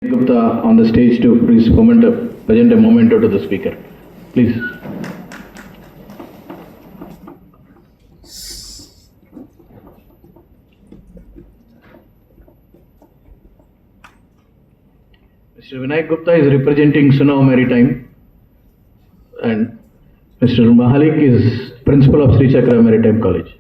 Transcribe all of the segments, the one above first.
Gupta on the stage to present a memento to the speaker. Please. Mr. Vinayak Gupta is representing Suno Maritime, and Mr. Mahalik is principal of Sri Chakra Maritime College.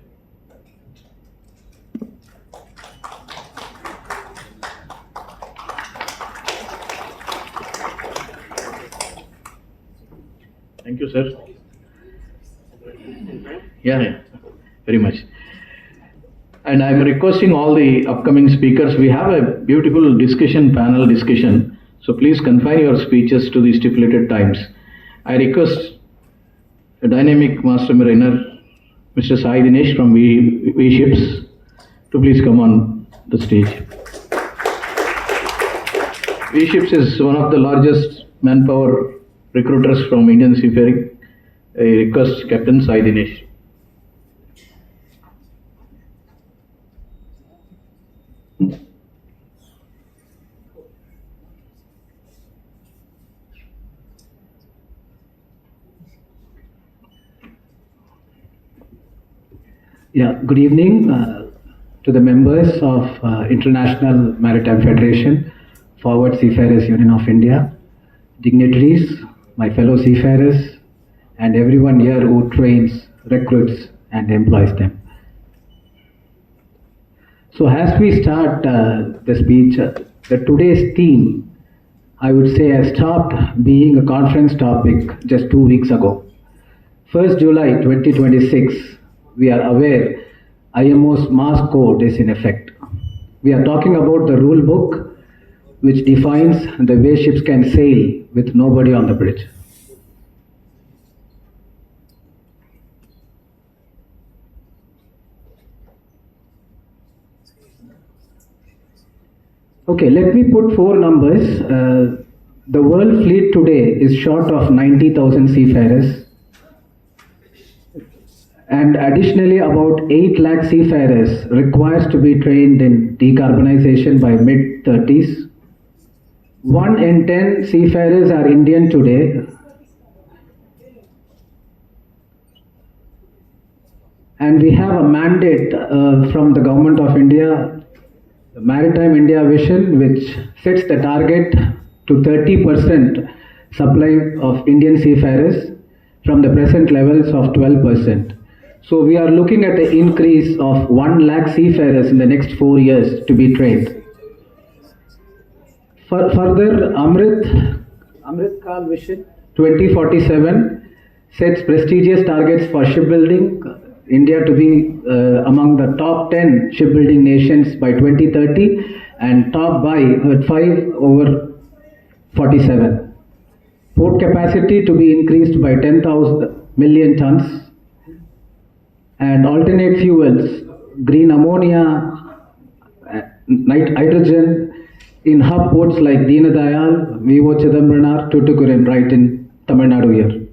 Thank you, sir. Yeah, very much. And I'm requesting all the upcoming speakers, we have a beautiful panel discussion. So please confine your speeches to the stipulated times. I request a dynamic master mariner, Mr. Sai Dinesh from V Ships, to please come on the stage. V Ships is one of the largest manpower recruiters from Indian seafaring. I request Captain Sai Dinesh. Yeah, good evening to the members of International Maritime Federation, Forward Seafarers Union of India, dignitaries, my fellow seafarers, and everyone here who trains, recruits, and employs them. So as we start the speech, today's theme, I would say, has stopped being a conference topic just 2 weeks ago. 1st July 2026, we are aware IMO's mass code is in effect. We are talking about the rule book which defines the way ships can sail with nobody on the bridge. Okay, let me put 4 numbers. The world fleet today is short of 90,000 seafarers. And additionally, about 8 lakh seafarers requires to be trained in decarbonization by mid-30s. 1 in 10 seafarers are Indian today. And we have a mandate from the Government of India, the Maritime India Vision, which sets the target to 30% supply of Indian seafarers from the present levels of 12%. So we are looking at an increase of 1 lakh seafarers in the next 4 years to be trained. Further, Amrit Kal Vision 2047 sets prestigious targets for shipbuilding, India to be among the top 10 shipbuilding nations by 2030 and top by 5 over 47. Port capacity to be increased by 10,000 million tons. And alternate fuels, green ammonia, hydrogen in hub ports like Deenadayal, Vivo Chidambaram, Tuticorin, right in Tamil Nadu here.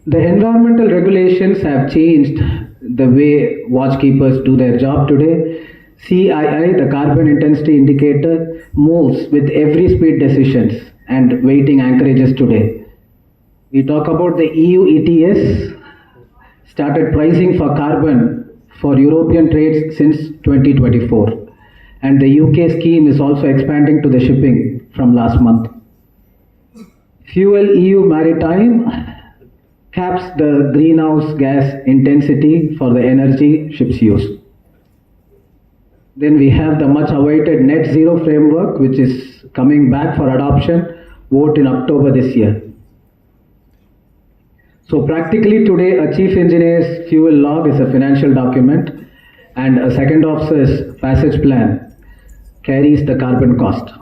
The environmental regulations have changed the way watchkeepers do their job today. CII, the carbon intensity indicator, moves with every speed decisions and weighting anchorages today. We talk about the EU ETS, started pricing for carbon for European trades since 2024. And the UK scheme is also expanding to the shipping from last month. Fuel EU Maritime caps the greenhouse gas intensity for the energy ships use. Then we have the much awaited net zero framework, which is coming back for adoption, vote in October this year. So practically today, a chief engineer's fuel log is a financial document and a second officer's passage plan carries the carbon cost.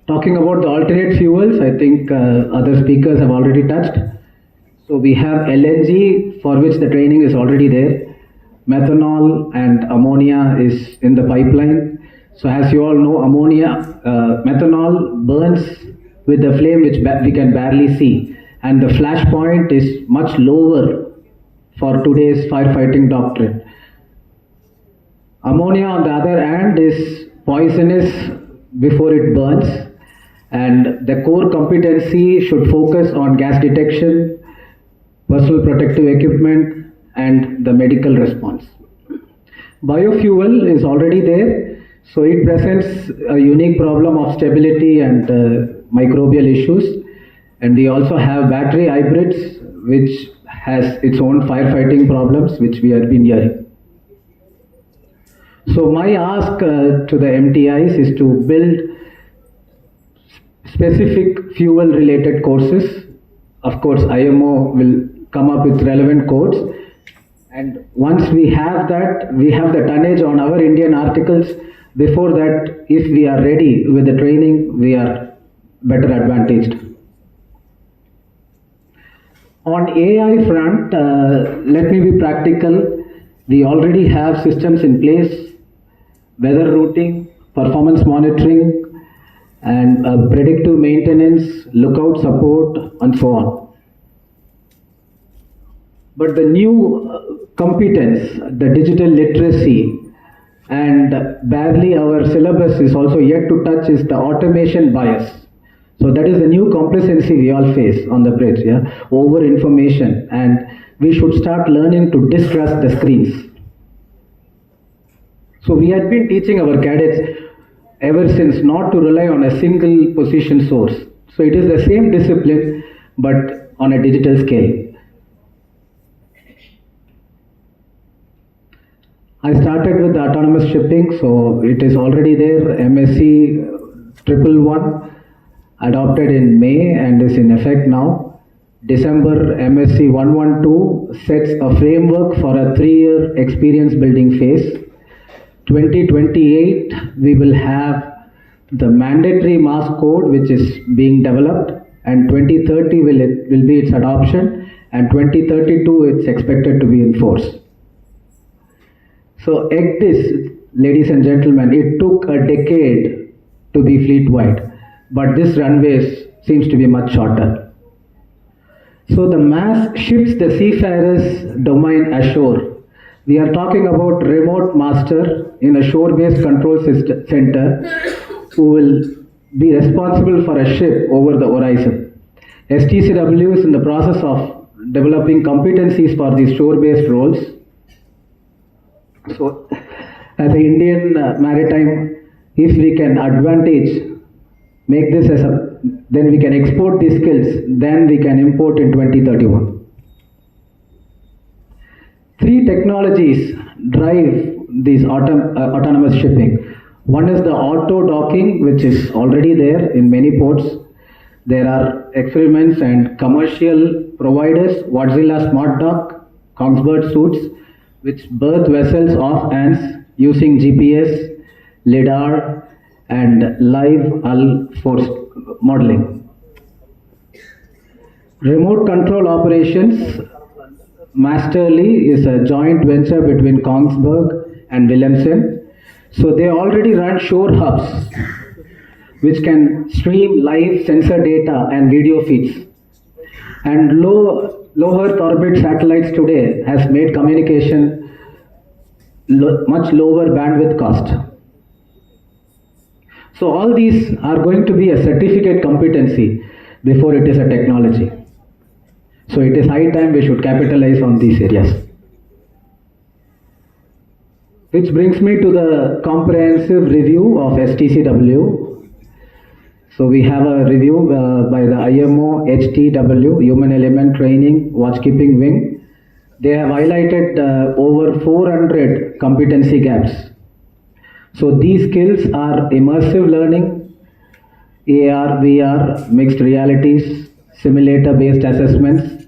Talking about the alternate fuels, I think other speakers have already touched. So we have LNG, for which the training is already there. Methanol and ammonia is in the pipeline. So as you all know, methanol burns with the flame which we can barely see, and the flash point is much lower for today's firefighting doctrine. Ammonia, on the other hand, is poisonous before it burns, and the core competency should focus on gas detection, personal protective equipment, and the medical response. Biofuel is already there, so it presents a unique problem of stability and microbial issues. And we also have battery hybrids, which has its own firefighting problems, which we have been hearing. So my ask to the MTIs is to build specific fuel related courses. Of course, IMO will come up with relevant codes. And once we have that, we have the tonnage on our Indian articles. Before that, if we are ready with the training, we are better advantaged. On AI front, let me be practical. We already have systems in place, weather routing, performance monitoring, and predictive maintenance, lookout support, and so on. But the new competence, the digital literacy, and barely our syllabus is also yet to touch is the automation bias. So that is the new complacency we all face on the bridge, yeah, over information, and we should start learning to distrust the screens. So we had been teaching our cadets ever since not to rely on a single position source. So it is the same discipline, but on a digital scale. I started with the autonomous shipping, so it is already there. MSc 111 adopted in May and is in effect now. December MSc 112 sets a framework for a 3-year experience building phase. 2028 we will have the mandatory mass code which is being developed, and 2030 will be its adoption, and 2032 it's expected to be in force. So ECDIS, ladies and gentlemen, it took a decade to be fleet-wide, but this runway seems to be much shorter. So the mass shifts the seafarer's domain ashore. We are talking about remote master in a shore-based control center who will be responsible for a ship over the horizon. STCW is in the process of developing competencies for these shore-based roles. So, as an Indian maritime, if we can make this as a, then we can export these skills, then we can import in 2031. 3 technologies drive these autonomous shipping. One is the auto docking, which is already there in many ports. There are experiments and commercial providers, Wärtsilä Smart Dock, Kongsberg suits, which berth vessels off hands using GPS, LIDAR, and live hull force modeling. Remote control operations, Masterly is a joint venture between Kongsberg and Wilhelmsen. So they already run shore hubs which can stream live sensor data and video feeds. And low Earth orbit satellites today has made communication much lower bandwidth cost. So all these are going to be a certificate competency before it is a technology. So it is high time we should capitalize on these areas. Which brings me to the comprehensive review of STCW. So we have a review by the IMO HTW, Human Element Training Watchkeeping Wing. They have highlighted over 400 competency gaps. So these skills are immersive learning, AR, VR, mixed realities, simulator-based assessments,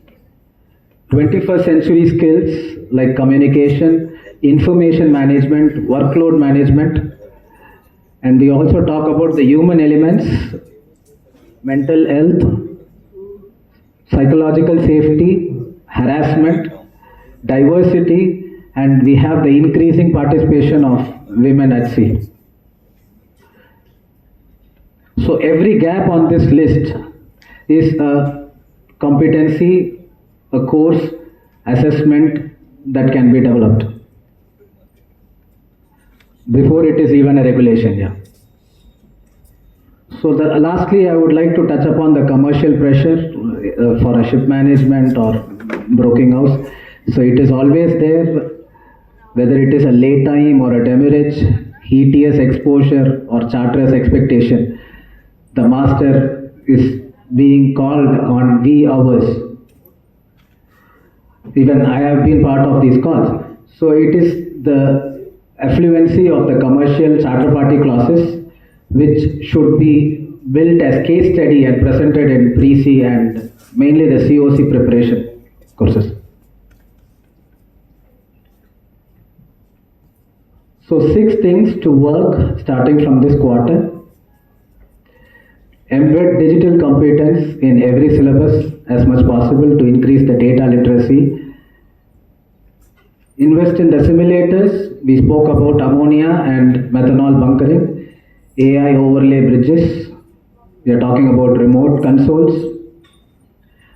21st century skills like communication, information management, workload management, and we also talk about the human elements, mental health, psychological safety, harassment, diversity, and we have the increasing participation of women at sea. So every gap on this list is a competency, a course, assessment that can be developed. before it is even a regulation. Yeah. So lastly, I would like to touch upon the commercial pressure for a ship management or broking house. So it is always there, whether it is a lay time or a demurrage, ETS exposure or charter's expectation. The master is being called on V hours. Even I have been part of these calls. So it is the affluency of the commercial charter party clauses which should be built as case study and presented in pre-C and mainly the COC preparation courses. So 6 things to work starting from this quarter. Embed digital competence in every syllabus as much possible to increase the data literacy. Invest in the simulators. We spoke about ammonia and methanol bunkering. AI overlay bridges. We are talking about remote consoles.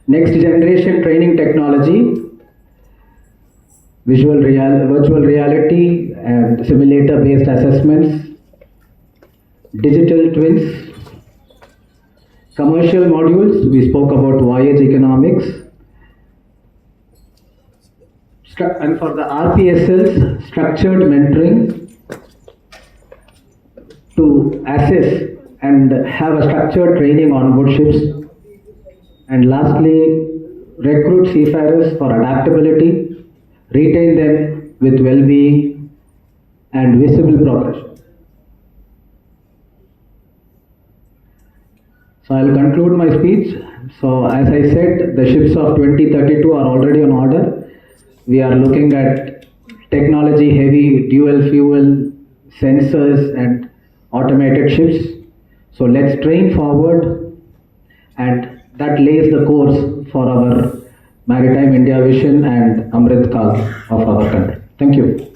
Next generation training technology. Virtual reality and simulator based assessments. Digital twins. Commercial modules, we spoke about voyage economics. And for the RPSLs, structured mentoring to assess and have a structured training on board ships. And lastly, recruit seafarers for adaptability, retain them with well-being and visible progression. So I'll conclude my speech. So as I said, the ships of 2032 are already on order. We are looking at technology heavy dual fuel sensors and automated ships. So let's train forward, and that lays the course for our Maritime India vision and Amrit Kal of our country. Thank you.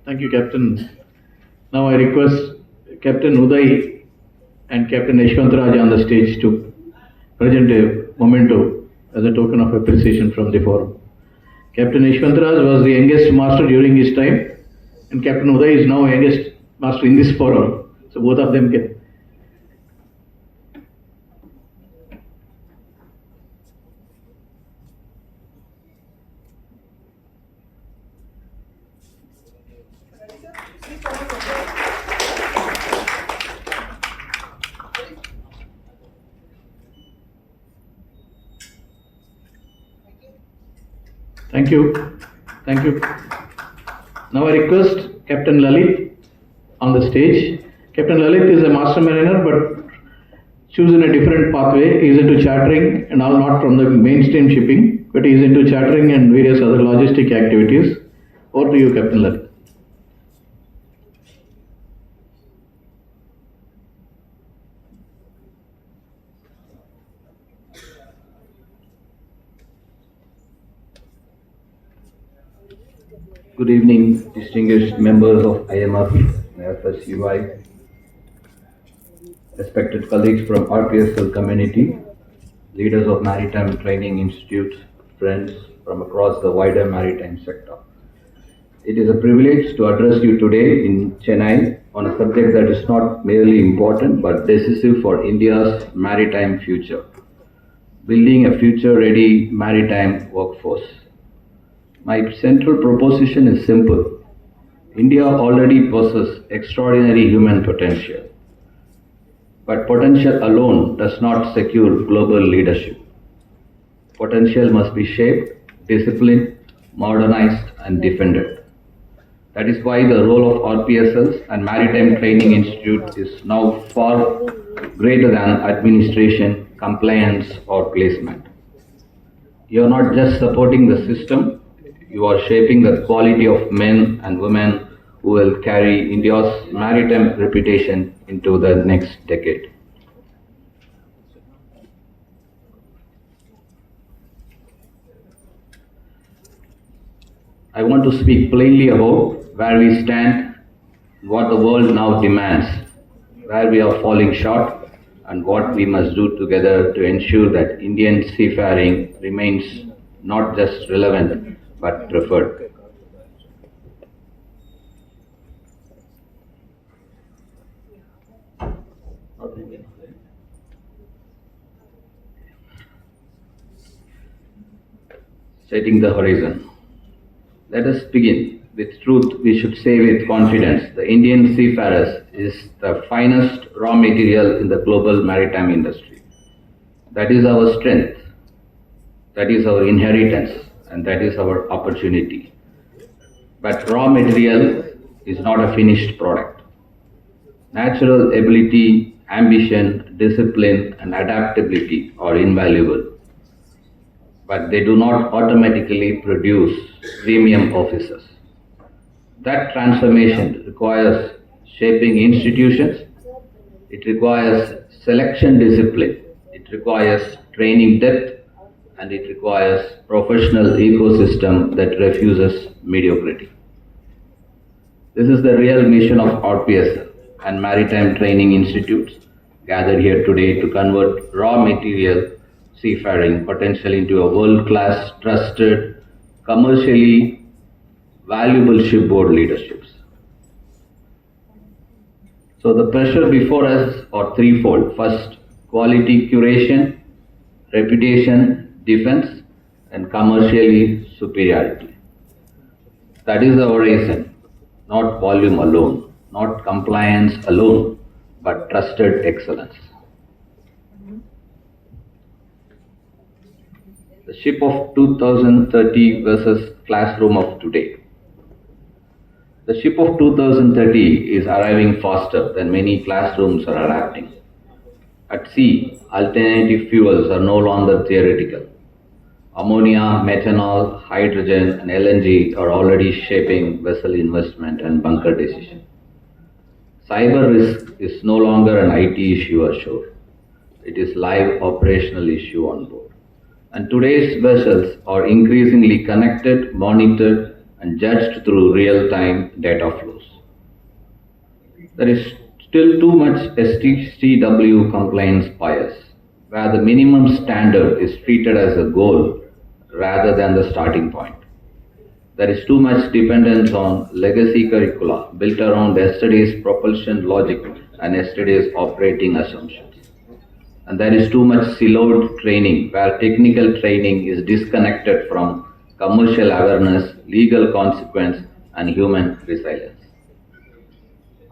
Thank you, Captain. Now I request Captain Uday and Captain Yashwantraj on the stage to present a memento as a token of appreciation from the forum. Captain Yashwantraj was the youngest master during his time, and Captain Uday is now youngest master in this forum. So both of them can. Thank you. Thank you. Now I request Captain Lalit on the stage. Captain Lalit is a master mariner but chosen a different pathway. He is into chartering and all, not from the mainstream shipping, but he is into chartering and various other logistic activities. Over to you, Captain Lalit. Good evening, distinguished members of IMF, FSUI, respected colleagues from RPSL community, leaders of Maritime Training Institutes, friends from across the wider maritime sector. It is a privilege to address you today in Chennai on a subject that is not merely important but decisive for India's maritime future, building a future-ready maritime workforce. My central proposition is simple. India already possesses extraordinary human potential, but potential alone does not secure global leadership. Potential must be shaped, disciplined, modernized, and defended. That is why the role of RPSLs and Maritime Training Institute is now far greater than administration, compliance, or placement. You are not just supporting the system, you are shaping the quality of men and women who will carry India's maritime reputation into the next decade. I want to speak plainly about where we stand, what the world now demands, where we are falling short, and what we must do together to ensure that Indian seafaring remains not just relevant, but preferred. Setting the horizon. Let us begin. With truth, we should say with confidence, the Indian seafarers is the finest raw material in the global maritime industry. That is our strength, that is our inheritance, and that is our opportunity. But raw material is not a finished product. Natural ability, ambition, discipline, and adaptability are invaluable, but they do not automatically produce premium officers. That transformation requires shaping institutions, it requires selection discipline, it requires training depth, and it requires professional ecosystem that refuses mediocrity. This is the real mission of RPSL and Maritime Training Institutes gathered here today to convert raw material seafaring potential into a world-class, trusted, commercially valuable shipboard leaderships. So the pressure before us are threefold. First, quality curation, reputation, defense, and commercially superiority. That is our reason, not volume alone, not compliance alone, but trusted excellence. The ship of 2030 versus classroom of today. The ship of 2030 is arriving faster than many classrooms are adapting. At sea, alternative fuels are no longer theoretical. Ammonia, methanol, hydrogen, and LNG are already shaping vessel investment and bunker decision. Cyber risk is no longer an IT issue ashore. It is live operational issue on board. And today's vessels are increasingly connected, monitored, and judged through real-time data flows. There is still too much STCW compliance bias, where the minimum standard is treated as a goal rather than the starting point. There is too much dependence on legacy curricula built around yesterday's propulsion logic and yesterday's operating assumptions. And there is too much siloed training where technical training is disconnected from commercial awareness, legal consequence, and human resilience.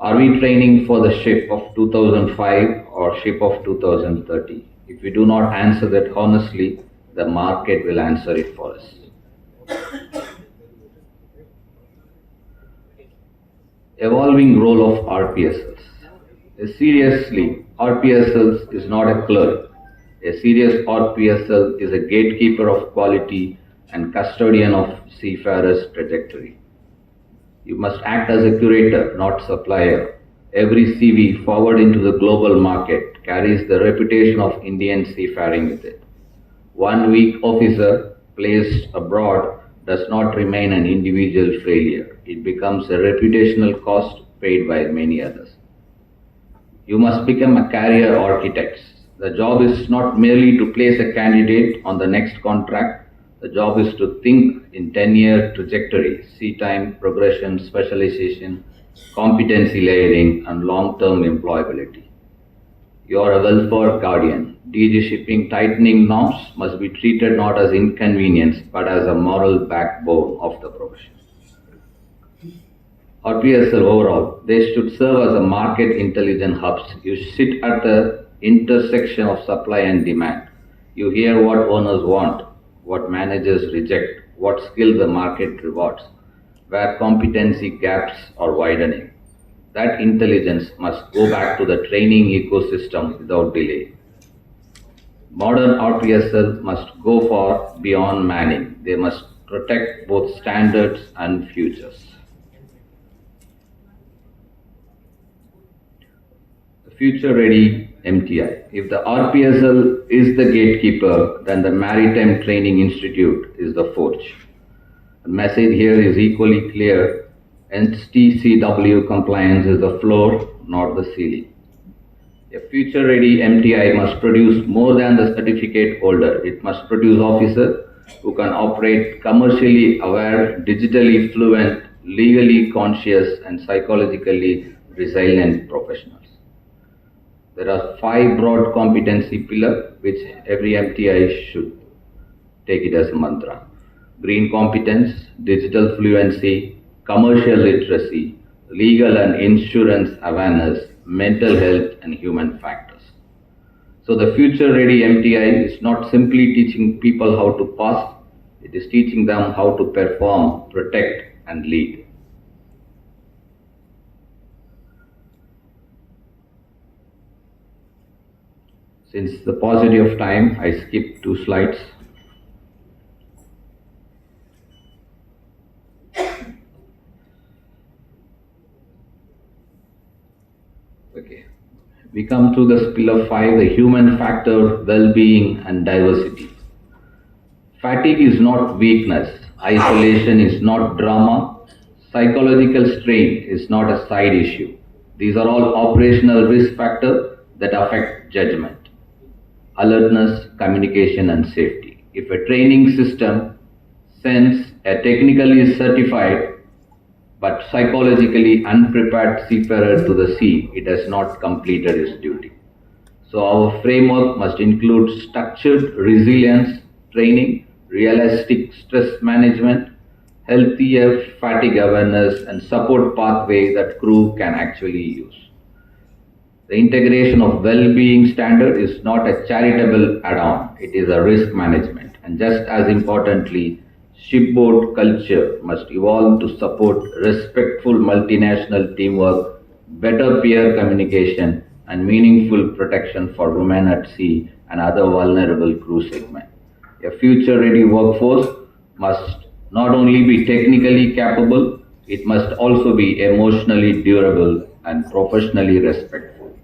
Are we training for the ship of 2005 or ship of 2030? If we do not answer that honestly, the market will answer it for us. Evolving role of RPSLs. Seriously, RPSLs is not a clerk. A serious RPSL is a gatekeeper of quality and custodian of seafarers' trajectory. You must act as a curator, not supplier. Every CV forward into the global market carries the reputation of Indian seafaring with it. One weak officer placed abroad does not remain an individual failure. It becomes a reputational cost paid by many others. You must become a career architect. The job is not merely to place a candidate on the next contract. The job is to think in 10-year trajectory, sea time, progression, specialization, competency layering, and long-term employability. You are a welfare guardian. DG shipping tightening norms must be treated not as inconvenience, but as a moral backbone of the profession. RPSL overall, they should serve as a market intelligence hubs. You sit at the intersection of supply and demand. You hear what owners want, what managers reject, what skill the market rewards, where competency gaps are widening. That intelligence must go back to the training ecosystem without delay. Modern RPSL must go far beyond manning. They must protect both standards and futures. The future ready MTI. If the RPSL is the gatekeeper, then the Maritime Training Institute is the forge. The message here is equally clear. STCW compliance is the floor, not the ceiling. A future ready MTI must produce more than the certificate holder. It must produce officers who can operate commercially aware, digitally fluent, legally conscious, and psychologically resilient professionals. There are 5 broad competency pillars which every MTI should take it as a mantra. Green competence, digital fluency, commercial literacy, legal and insurance awareness, mental health, and human factors. So the future ready MTI is not simply teaching people how to pass, it is teaching them how to perform, protect, and lead. Since the paucity of time, I skip 2 slides. Okay. We come to the pillar 5, the human factor, well-being and diversity. Fatigue is not weakness, isolation is not drama, psychological strain is not a side issue. These are all operational risk factors that affect judgment, alertness, communication, and safety. If a training system sends a technically certified but psychologically unprepared seafarer to the sea, it has not completed its duty. So our framework must include structured resilience training, realistic stress management, healthier fatigue awareness, and support pathway that crew can actually use. The integration of well-being standard is not a charitable add-on, it is a risk management. And just as importantly, shipboard culture must evolve to support respectful multinational teamwork, better peer communication, and meaningful protection for women at sea and other vulnerable crew segments. A future-ready workforce must not only be technically capable, it must also be emotionally durable and professionally respectful.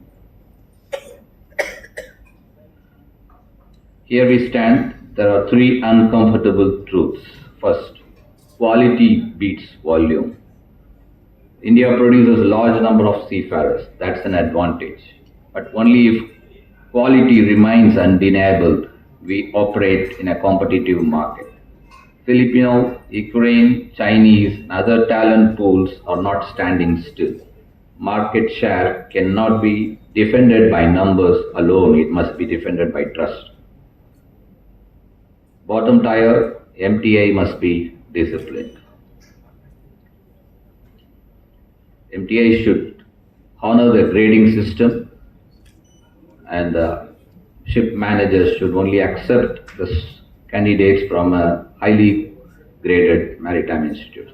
Here we stand. There are 3 uncomfortable truths. First, quality beats volume. India produces a large number of seafarers. That's an advantage. But only if quality remains undeniable, we operate in a competitive market. Filipino, Ukraine, Chinese, and other talent pools are not standing still. Market share cannot be defended by numbers alone. It must be defended by trust. Bottom tier, MTI must be disciplined. MTI should honor the grading system, and the ship managers should only accept the candidates from a highly graded maritime institute.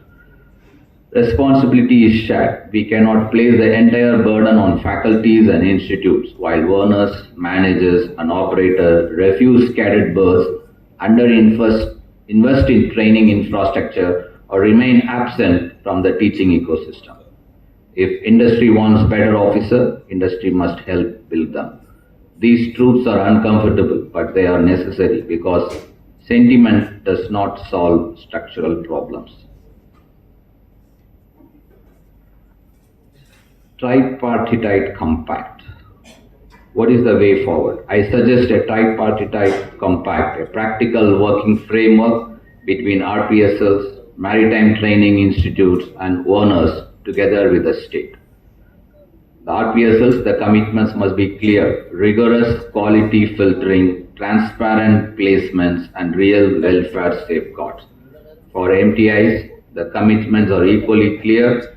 Responsibility is shared. We cannot place the entire burden on faculties and institutes while owners, managers, and operators refuse cadet berths, invest in training infrastructure, or remain absent from the teaching ecosystem. If industry wants better officers, industry must help build them. These truths are uncomfortable, but they are necessary because sentiment does not solve structural problems. Tripartite compact. What is the way forward? I suggest a tripartite compact, a practical working framework between RPSLs, maritime training institutes, and owners together with the state. The RPSLs, the commitments must be clear, rigorous quality filtering, transparent placements, and real welfare safeguards. For MTIs, the commitments are equally clear,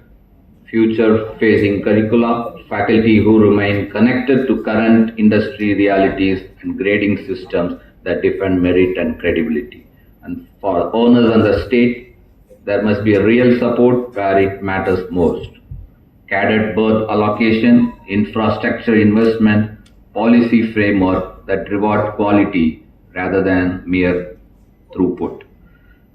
future-facing curricula, faculty who remain connected to current industry realities, and grading systems that defend merit and credibility. And for owners and the state, there must be a real support where it matters most. Cadet berth allocation, infrastructure investment, policy framework that reward quality rather than mere throughput.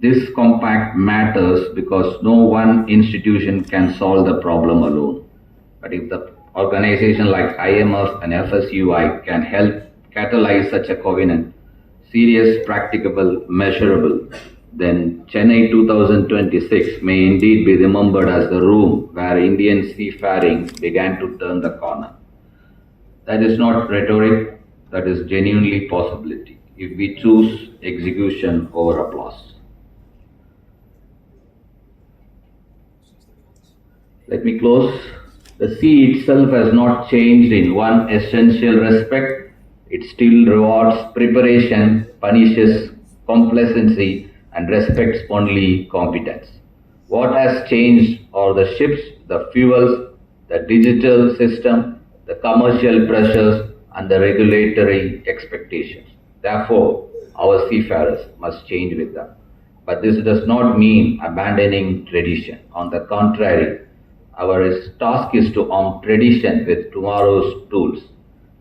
This compact matters because no one institution can solve the problem alone. But if the organization like IMF and FSUI can help catalyze such a covenant, serious, practicable, measurable, then Chennai 2026 may indeed be remembered as the room where Indian seafaring began to turn the corner. That is not rhetoric, that is genuinely possibility. If we choose execution over applause. Let me close. The sea itself has not changed in one essential respect. It still rewards preparation, punishes complacency, and respects only competence. What has changed are the ships, the fuels, the digital system, the commercial pressures, and the regulatory expectations. Therefore, our seafarers must change with them. But this does not mean abandoning tradition. On the contrary, our task is to arm tradition with tomorrow's tools.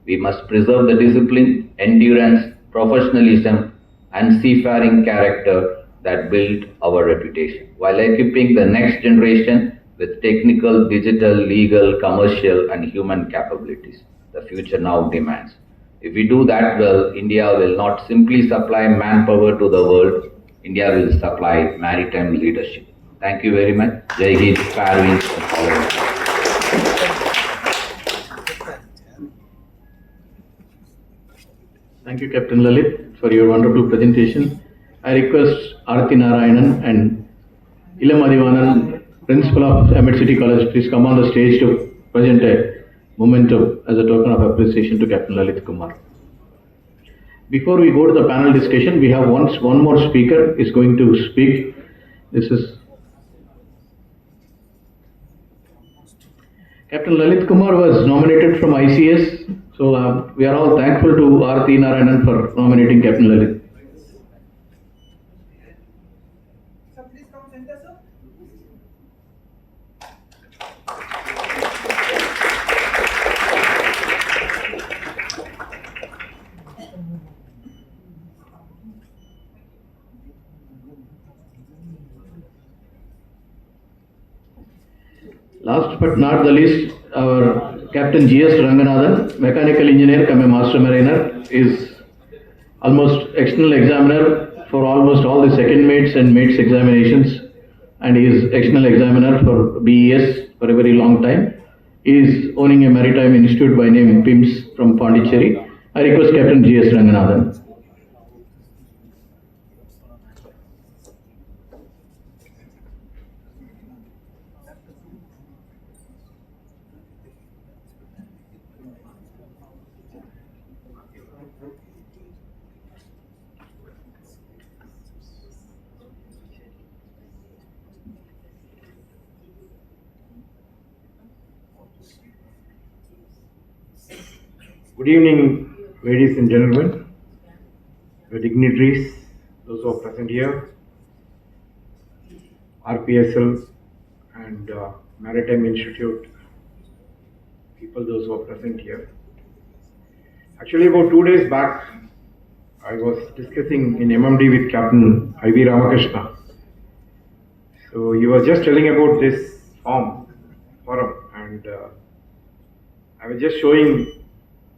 We must preserve the discipline, endurance, professionalism, and seafaring character that built our reputation, while equipping the next generation with technical, digital, legal, commercial, and human capabilities the future now demands. If we do that well, India will not simply supply manpower to the world, India will supply maritime leadership. Thank you very much. Jai Hind, Fair Winds, and followers. Thank you, Captain Lalit, for your wonderful presentation. I request Arati Narayanan and Ilam Adivanan, Principal of Ahmed City College, please come on the stage to present a memento as a token of appreciation to Captain Lalit Kumar. Before we go to the panel discussion, we have one more speaker is going to speak. This is Captain Lalit Kumar was nominated from ICS, so we are all thankful to Arati Narayanan for nominating Captain Lalit. Sir, please come center, sir. Last but not the least, our Captain G.S. Ranganathan, mechanical engineer come a master mariner, is almost external examiner for almost all the second mates and mates examinations, and he is external examiner for BES for a very long time. He is owning a maritime institute by name PIMS from Pondicherry. I request Captain G.S. Ranganathan. Good evening, ladies and gentlemen, the dignitaries, those who are present here, RPSL and Maritime Institute, people, those who are present here. Actually, about 2 days back, I was discussing in MMD with Captain I.V. Ramakrishna. So he was just telling about this forum, and I was just showing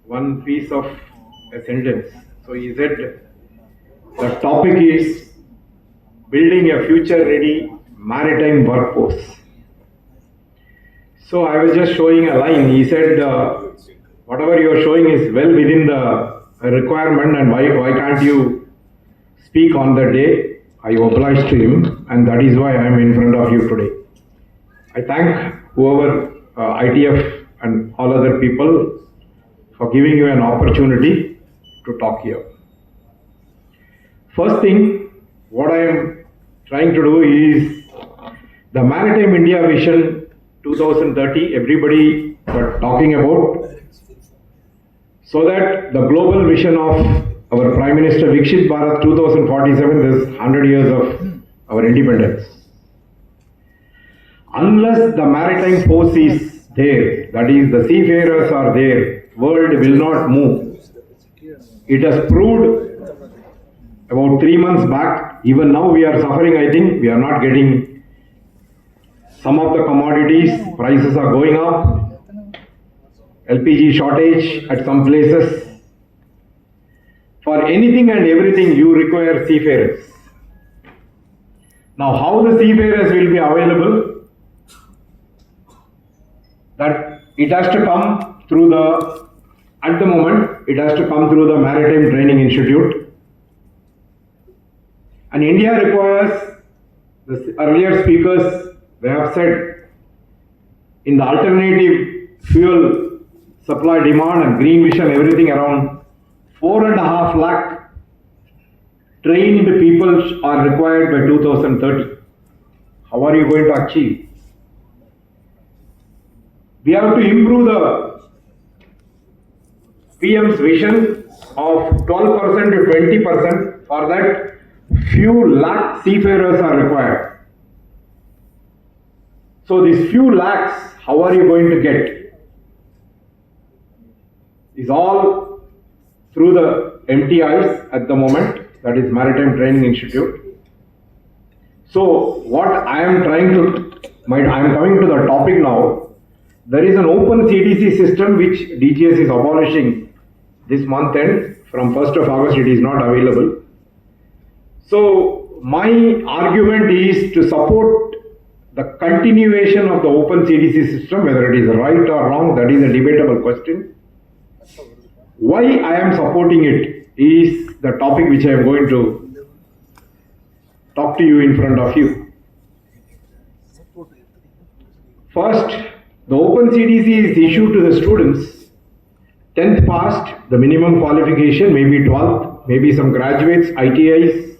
one piece of a sentence. So he said, the topic is building a future-ready maritime workforce. So I was just showing a line. He said, whatever you are showing is well within the requirement, and why can't you speak on the day? I obliged to him, and that is why I am in front of you today. I thank whoever, ITF and all other people, for giving you an opportunity to talk here. First thing, what I am trying to do is the Maritime India Vision 2030, everybody were talking about, so that the global vision of our Prime Minister Viksit Bharat 2047, this 100 years of our independence. Unless the maritime force is there, that is the seafarers are there, world will not move. It has proved about 3 months back. Even now we are suffering. I think we are not getting some of the commodities, prices are going up, LPG shortage at some places. For anything and everything you require seafarers. Now how the seafarers will be available, that it has to come through at the moment, it has to come through the Maritime Training Institute. And India requires, the earlier speakers, they have said, in the alternative fuel supply demand and green vision, everything around 4.5 lakh trained people are required by 2030. How are you going to achieve? We have to improve the PM's vision of 12% to 20%. For that, few lakh seafarers are required. So these few lakhs, how are you going to get? Is all through the MTIs at the moment, that is Maritime Training Institute. So what I am trying to, I am coming to the topic now. There is an open CDC system which DGS is abolishing this month end. From 1st of August it is not available. So my argument is to support the continuation of the open CDC system. Whether it is right or wrong, that is a debatable question. Why I am supporting it is the topic which I am going to talk to you in front of you. First, the open CDC is issued to the students 10th passed, the minimum qualification, maybe 12th, maybe some graduates, ITIs,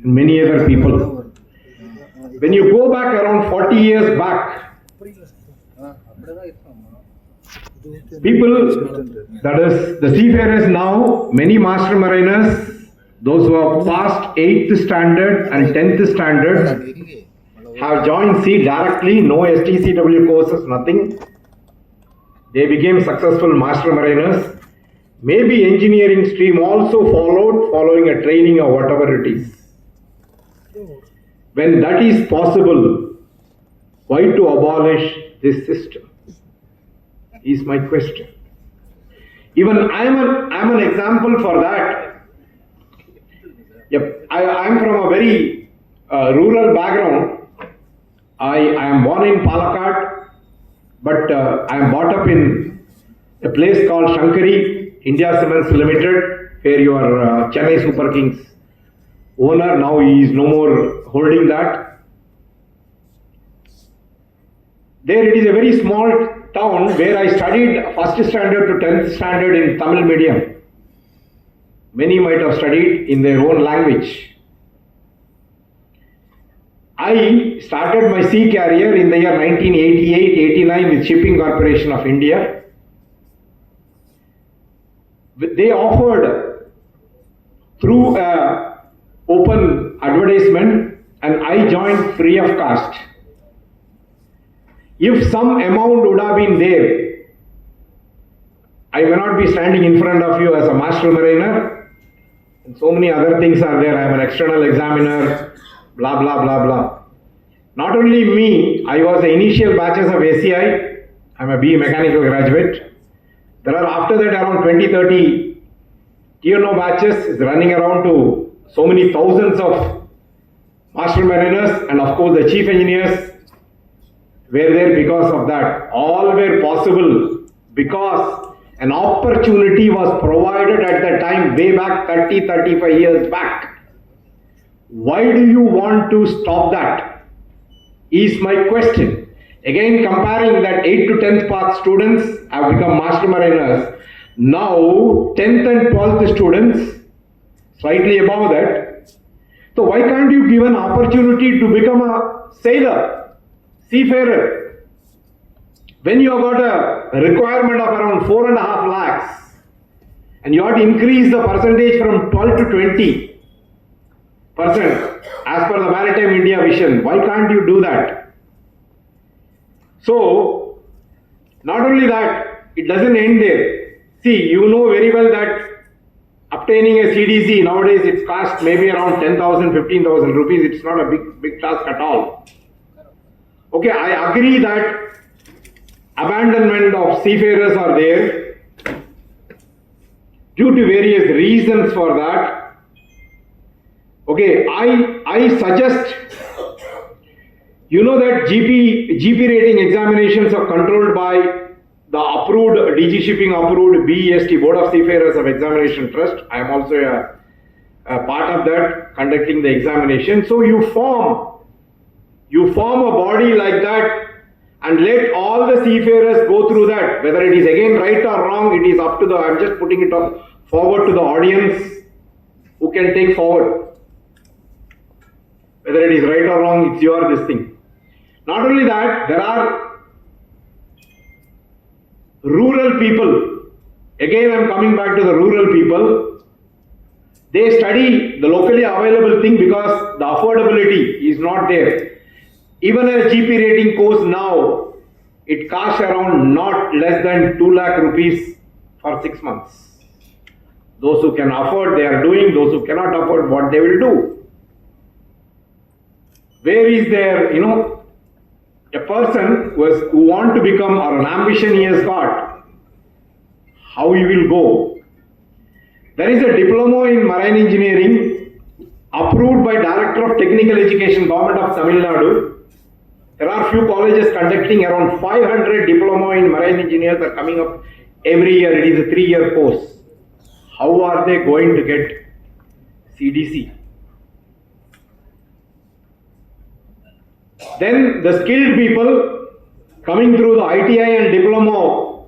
and many other people. When you go back around 40 years back, people, that is the seafarers now, many master mariners, those who have passed 8th standard and 10th standard, have joined sea directly, no STCW courses, nothing. They became successful master mariners. Maybe engineering stream also followed, following a training or whatever it is. When that is possible, why to abolish this system? Is my question. Even I am an example for that. Yep, I am from a very rural background. I am born in Palakkad, but I am brought up in a place called Shankari, India Cements Limited, where your Chennai Super Kings owner, now he is no more holding that. There it is a very small town where I studied 1st standard to 10th standard in Tamil medium. Many might have studied in their own language. I started my sea career in the year 1988-89 with Shipping Corporation of India. They offered through a open advertisement, and I joined free of cost. If some amount would have been there, I may not be standing in front of you as a master mariner, and so many other things are there. I am an external examiner, blah blah blah blah. Not only me, I was the initial batches of ACI. I am a BE mechanical graduate. There are after that around 20-30 TNO batches running around to so many thousands of master mariners, and of course the chief engineers were there because of that. All were possible because an opportunity was provided at the time, way back 30-35 years back. Why do you want to stop that? Is my question. Again, comparing that 8th to 10th path students have become master mariners. Now 10th and 12th students, slightly above that. So why can't you give an opportunity to become a sailor, seafarer? When you have got a requirement of around 4.5 lakhs and you have to increase the percentage from 12 to 20%, as per the Maritime India vision, why can't you do that? So, not only that, it doesn't end there. See, you know very well that obtaining a CDC nowadays it costs maybe around 10,000, 15,000 rupees. It's not a big task at all. Okay, I agree that abandonment of seafarers are there due to various reasons for that. Okay, I suggest, you know that GP rating examinations are controlled by the approved, DG Shipping approved BEST, Board of Seafarers of Examination Trust. I am also part of that, conducting the examination. So you form a body like that and let all the seafarers go through that. Whether it is again right or wrong, it is up to I'm just putting it up forward to the audience who can take forward. Whether it is right or wrong, it's your this thing. Not only that, there are rural people. Again, I am coming back to the rural people. They study the locally available thing because the affordability is not there. Even a GP rating course now, it costs around not less than 2 lakh rupees for 6 months. Those who can afford, they are doing. Those who cannot afford, what they will do. Where is there, a person who want to become, or an ambition he has got, how he will go? There is a diploma in marine engineering approved by Director of Technical Education, Government of Tamil Nadu. There are few colleges conducting around 500 diploma in marine engineers are coming up every year. It is a 3-year course. How are they going to get CDC? Then the skilled people coming through the ITI and diploma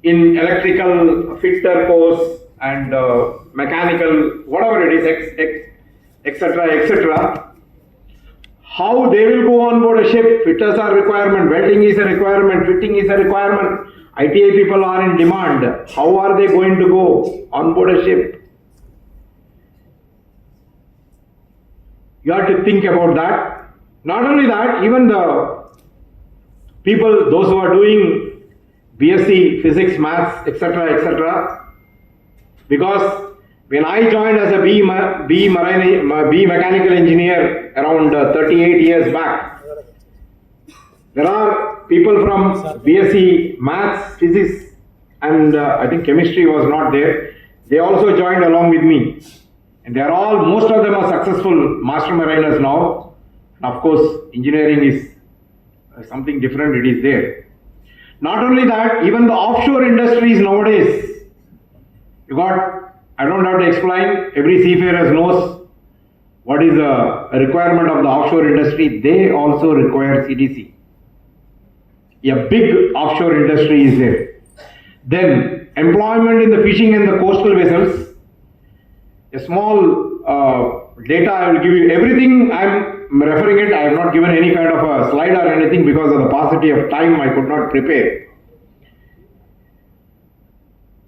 in electrical fitter course and mechanical, whatever it is, etc., etc. How they will go on board a ship? Fitters are requirement, welding is a requirement, fitting is a requirement. ITI people are in demand. How are they going to go on board a ship? You have to think about that. Not only that, even the people, those who are doing BSc, physics, maths, etc., etc. Because when I joined as a B mechanical engineer around 38 years back, there are people from BSc, maths, physics, and I think chemistry was not there. They also joined along with me. And they are all, most of them are successful master mariners now. Of course, engineering is something different, it is there. Not only that, even the offshore industries nowadays, you got, I don't have to explain, every seafarer knows what is the requirement of the offshore industry. They also require CDC. A big offshore industry is there. Then, employment in the fishing and the coastal vessels. A small data I will give you. Everything I am referring it, I have not given any kind of a slide or anything because of the paucity of time I could not prepare.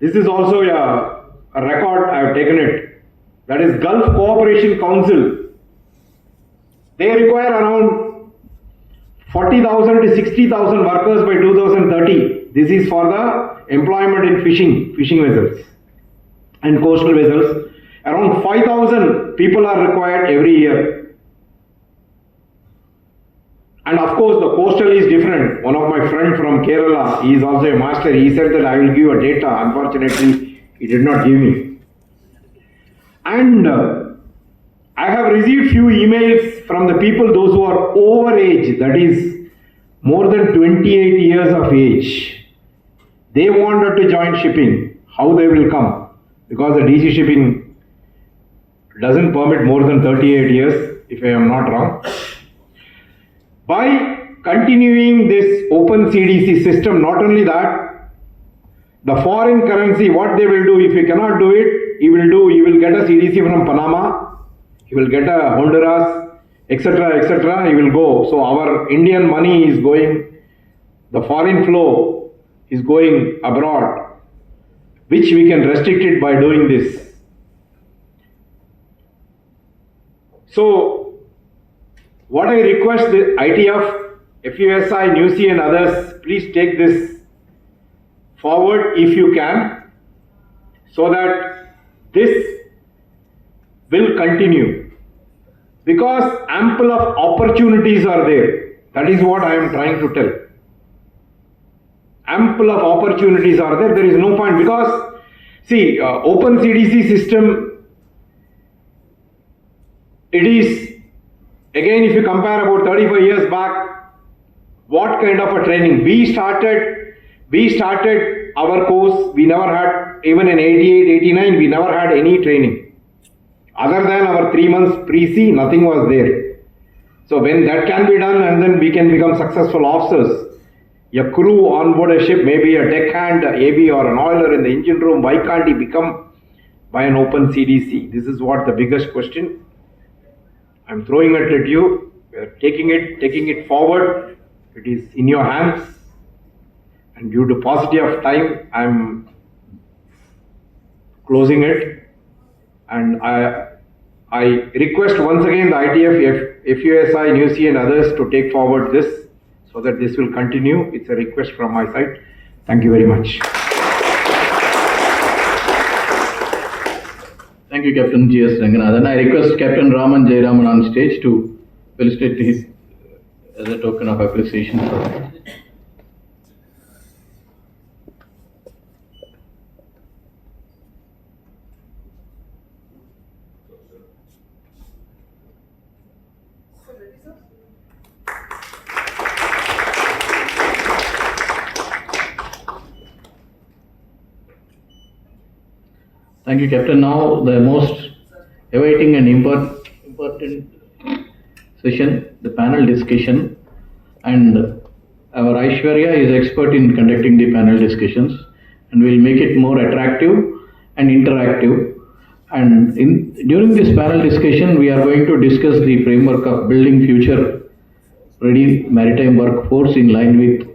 This is also a record, I have taken it. That is Gulf Cooperation Council. They require around 40,000 to 60,000 workers by 2030. This is for the employment in fishing vessels and coastal vessels. Around 5,000 people are required every year. And of course, the coastal is different. One of my friends from Kerala, he is also a master. He said that I will give a data. Unfortunately, he did not give me. And I have received few emails from the people, those who are over age, that is more than 28 years of age. They wanted to join shipping. How they will come? Because the DC shipping doesn't permit more than 38 years, if I am not wrong. By continuing this open CDC system, not only that, the foreign currency, what they will do, if you cannot do it, he will get a CDC from Panama, he will get a Honduras, etc., etc., he will go. So our Indian money is going, the foreign flow is going abroad, which we can restrict it by doing this. So, what I request the ITF, FUSI, NUC and others, please take this forward if you can, so that this will continue. Because ample of opportunities are there. That is what I am trying to tell. Ample of opportunities are there. There is no point because, see, open CDC system, it is, again, if you compare about 35 years back, what kind of a training? We started our course, we never had, even in 88, 89, we never had any training. Other than our 3 months pre-C, nothing was there. So when that can be done and then we can become successful officers, a crew on board a ship, maybe a deckhand, a AB or an oiler in the engine room, why can't he become by an open CDC? This is what the biggest question. I'm throwing it at you, taking it forward. It is in your hands. And due to paucity of time, I'm closing it. And I request once again the ITF, FUSI, NUC and others to take forward this so that this will continue. It's a request from my side. Thank you very much. Thank you, Captain G.S. Ranganathan. I request Captain Raman Jayaraman on stage to felicitate his as a token of appreciation for Ready, sir? Thank you, Captain. Now, the most awaiting and important session, the panel discussion. And our Aishwarya is expert in conducting the panel discussions and will make it more attractive and interactive. And during this panel discussion, we are going to discuss the framework of building future ready maritime workforce in line with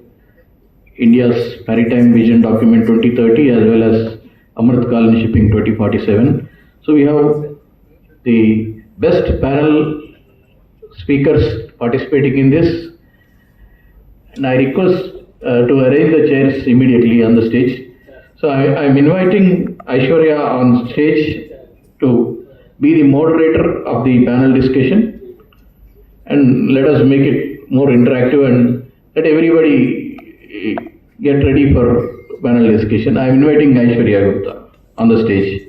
India's Maritime Vision Document 2030 as well as Amrit Shipping 2047. So we have the best panel speakers participating in this, and I request to arrange the chairs immediately on the stage. So I'm inviting Aishwarya on stage to be the moderator of the panel discussion, and let us make it more interactive and let everybody get ready for panel discussion. I'm inviting Aishwarya Gupta on the stage.